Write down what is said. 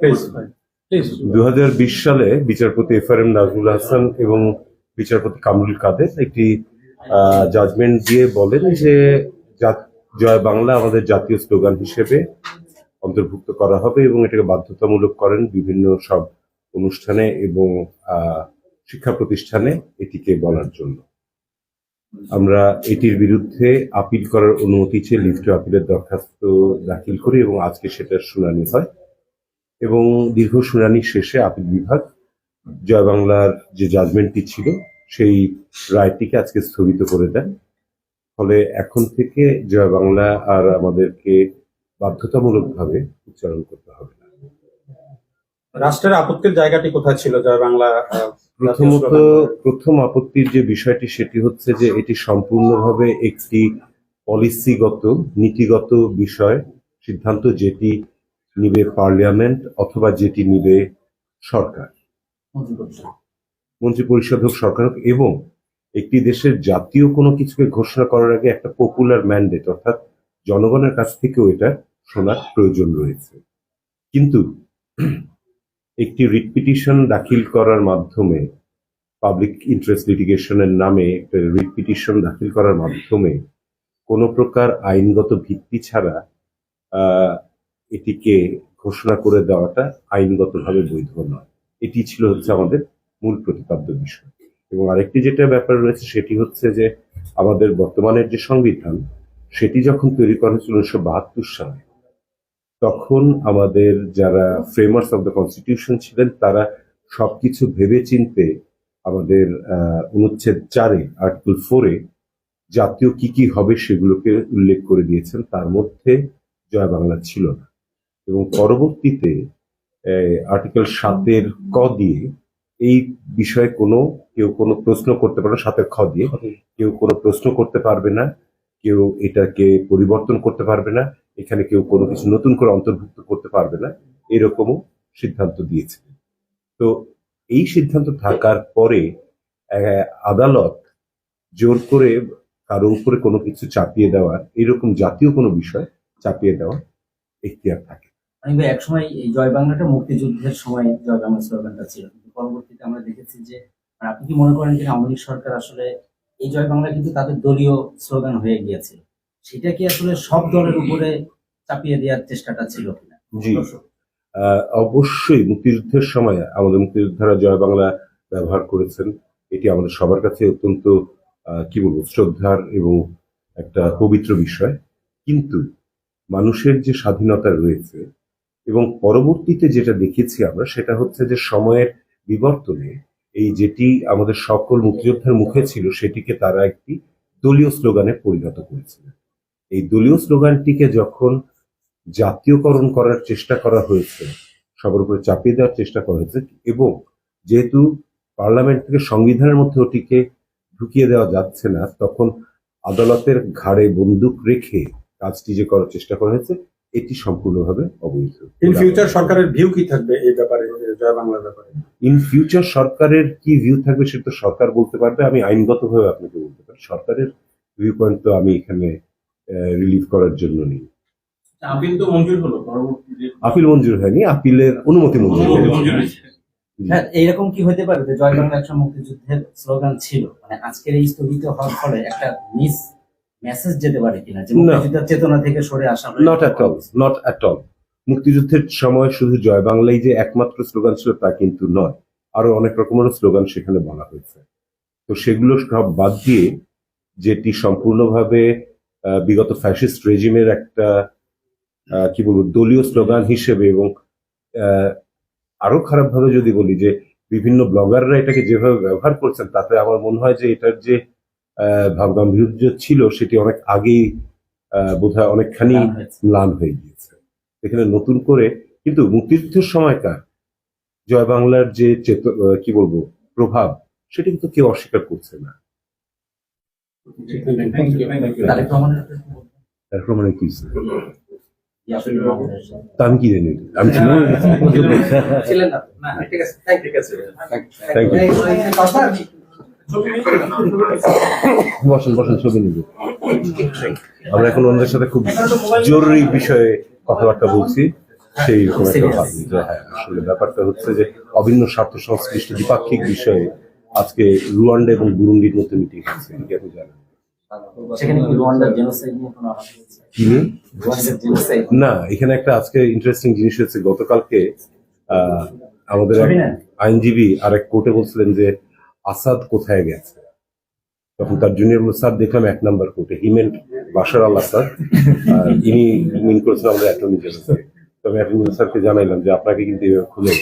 2020 সালে বিচারপতি FRM নাজমুল হাসান এবং বিচারপতি কামরুল কাদের একটি জাজমেন্ট দিয়ে বলেন যে জয় বাংলা আমাদের জাতীয় স্লোগান হিসেবে অন্তর্ভুক্ত করা হবে এবং এটাকে বাধ্যতামূলক করেন বিভিন্ন সব অনুষ্ঠানে এবং শিক্ষা প্রতিষ্ঠানে এটিকে বলার জন্য। আমরা এটির বিরুদ্ধে আপিল করার অনুমতি চেয়ে লিভ টু আপিলের দরখাস্ত দাখিল করি এবং আজকে সেটার শুনানি হয় এবং দীর্ঘ শুনানি শেষে আপিল বিভাগ জয় বাংলার যে জাজমেন্টটি ছিল সেই রায়টিকে আজকে স্থগিত করে দেন। ফলে এখন থেকে জয় বাংলা আর আমাদেরকে বাধ্যতামূলকভাবে উচ্চারণ করতে হবে না। রাষ্ট্রের আপত্তির জায়গাটি কোথায় ছিল জয় বাংলা? প্রথম আপত্তির যে বিষয়টি সেটি হচ্ছে যে এটি সম্পূর্ণভাবে একটি পলিসিগত নীতিগত বিষয় সিদ্ধান্ত, যেটি নিবে পার্লামেন্ট অথবা যেটি নিবে সরকার, মন্ত্রিপরিষদ হোক, সরকার হোক, এবং একটি দেশের জাতীয় কোনো কিছুকে ঘোষণা করার আগে একটা পপুলার ম্যান্ডেট অর্থাৎ জনগণের কাছ থেকেও এটা শোনার প্রয়োজন রয়েছে। কিন্তু একটি রিট পিটিশন দাখিল করার মাধ্যমে, পাবলিক ইন্টারেস্ট লিটিগেশনের নামে একটা রিট পিটিশন দাখিল করার মাধ্যমে কোনো প্রকার আইনগত ভিত্তি ছাড়া এটিকে ঘোষণা করে দেওয়াটা আইনগতভাবে বৈধ নয়। এটি ছিল হচ্ছে আমাদের মূল প্রতিপাদ্য বিষয়। এবং আরেকটি যেটা ব্যাপার রয়েছে সেটি হচ্ছে যে আমাদের বর্তমানের যে সংবিধান সেটি যখন তৈরি করা হয়েছিল 1972 সালে, তখন আমাদের যারা ফ্রেমার্স অফ দ্য কনস্টিটিউশন ছিলেন তারা সবকিছু ভেবে চিনতে আমাদের অনুচ্ছেদ 4-এ আর্টিকেল 4-এ জাতীয় কি কি হবে সেগুলোকে উল্লেখ করে দিয়েছেন, তার মধ্যে জয় বাংলা ছিল না। এবং পরবর্তীতে আর্টিকেল 7-এর ক দিয়ে এই বিষয়ে কেউ কোনো প্রশ্ন করতে পারবে না, 7-এর খ দিয়ে কেউ কোনো প্রশ্ন করতে পারবে না, কেউ এটাকে পরিবর্তন করতে পারবে না, এখানে কেউ কোনো কিছু নতুন করে অন্তর্ভুক্ত করতে পারবে না, এরকমও সিদ্ধান্ত দিয়েছে। তো এই সিদ্ধান্ত থাকার পরে আদালত জোর করে কারো উপরে কোনো কিছু চাপিয়ে দেওয়ার, এরকম জাতীয় কোনো বিষয় চাপিয়ে দেওয়ার এখতিয়ার থাকে। এক সময় এই জয় বাংলাটা মুক্তিযুদ্ধের সময় জয় বাংলা স্লোগানটা ছিল, কিন্তু পরবর্তীতে আমরা দেখেছি যে, আপনি কি মনে করেন যে আওয়ামী লীগ সরকার আসলে এই জয় বাংলা কিন্তু তাদের দলীয় স্লোগান হয়ে গিয়েছিল, সেটা কি আসলে সব দলের উপরে চাপিয়ে দেওয়ার চেষ্টাটা ছিল কিনা? জি, অবশ্যই মুক্তিযুদ্ধের সময় আমাদের মুক্তিযোদ্ধারা জয় বাংলা ব্যবহার করেছেন। এটি আমাদের সবার কাছে অত্যন্ত কি বলবো, শ্রদ্ধার এবং একটা পবিত্র বিষয়। কিন্তু মানুষের যে স্বাধীনতা রয়েছে এবং পরবর্তীতে যেটা দেখেছি আমরা, সেটা হচ্ছে যে সময়ের বিবর্তনে এই যেটি আমাদের সকল মুক্তিযোদ্ধার মুখে ছিল সেটিকে তারা একটি দলীয় স্লোগানে পরিণত করেছিলেন। এই দলীয় স্লোগানটিকে যখন জাতীয়করণ করার চেষ্টা করা হয়েছে, সবার উপরে চাপিয়ে দেওয়ার চেষ্টা করা হয়েছে, এবং যেহেতু পার্লামেন্ট থেকে সংবিধানের মধ্যে ওটিকে ঢুকিয়ে দেওয়া যাচ্ছে না, তখন আদালতের ঘাড়ে বন্দুক রেখে কাজটি যে করার চেষ্টা করা হয়েছে, এটি সম্পূর্ণভাবে অবৈধ। ইন ফিউচার সরকারের ভিউ কি থাকবে এই ব্যাপারে, জয় বাংলার ব্যাপারে? ইন ফিউচার সরকারের কি ভিউ থাকবে সেটা তো সরকার বলতে পারবে, আমি আইনগতভাবে আপনাকে বলতে পারি। সরকারের ভিউ পয়েন্ট তো আমি এখানে রিলিভ করার জন্য নেই। আপিল তো মঞ্জুর হলো, আপিল মঞ্জুর হয়নি, আপিলের অনুমতি মঞ্জুর হয়েছে। হ্যাঁ, এইরকম কি হতে পারে যে জয় বাংলা একসময় মুক্তিযুদ্ধের স্লোগান ছিল, মানে আজকের এই স্থগিত হওয়ার ফলে একটা মিস মেসেজ যেতে পারে কিনা যে মুক্তিযুদ্ধের চেতনা থেকে সরে আসা? Not at all. মুক্তিযুদ্ধের সময় শুধু জয় বাংলাই যে একমাত্র স্লোগান ছিল তা কিন্তু নয়, আরো অনেক রকমের স্লোগান সেখানে বলা হয়েছে। তো সেগুলো সব বাদ দিয়ে যেটি সম্পূর্ণভাবে বিগত ফ্যাসিস্ট রেজিমের একটা কি বলবো দলীয় স্লোগান হিসেবে, এবং আরো খারাপ ভাবে যদি বলি যে বিভিন্ন ব্লগাররা এটাকে যেভাবে ব্যবহার করছেন, তাতে আমার মনে হয় যে এটার যে ভাবগাম্ভীর্য ছিল সেটি অনেক আগেই বোধহয় অনেকখানি ম্লান হয়ে গিয়েছে। এখানে নতুন করে কিন্তু মুক্তিযুদ্ধের সময়কার জয় বাংলার যে কি বলবো প্রভাব, সেটা কিন্তু কেউ অস্বীকার করছে না। আমি কি জানি, আমি বসেন ছবি নিব। আমরা এখন ওনাদের সাথে খুব জরুরি বিষয়ে কথাবার্তা বলছি। সেই রকম একটা ভাবি যে হ্যাঁ আসলে ব্যাপারটা হচ্ছে যে অভিন্ন স্বার্থ সংশ্লিষ্ট দ্বিপাক্ষিক বিষয়ে আজকে রুয়ান্ডা এবং বুরুন্ডির মধ্যে মিটিং হচ্ছে, এটা আপনি জানেন। সেখানে কি রুয়ান্ডার জেনোসাইড নিয়ে কোনো আলাপ হয়েছে? কি নিয়ে? রুয়ান্ডার জেনোসাইড না, এখানে একটা আজকে ইন্টারেস্টিং জিনিস হচ্ছে, গতকালকে আমাদের এক ছবি নেন? আইনজীবী আর এক কোর্টে বলছিলেন যে আসাদ কোথায় গেছে, তখন তার জুনিয়র বলল স্যার দেখলাম 1 নম্বর কোর্টে, হিমেন বাশার আল আসাদ, আর ইনি মিন করেছেন আমাদের অ্যাটর্নি জেনারেল। তবে অ্যাটর্নি জেনারেল স্যারকে জানাইলাম যে আপনাকে কিন্তু এভাবে খুলে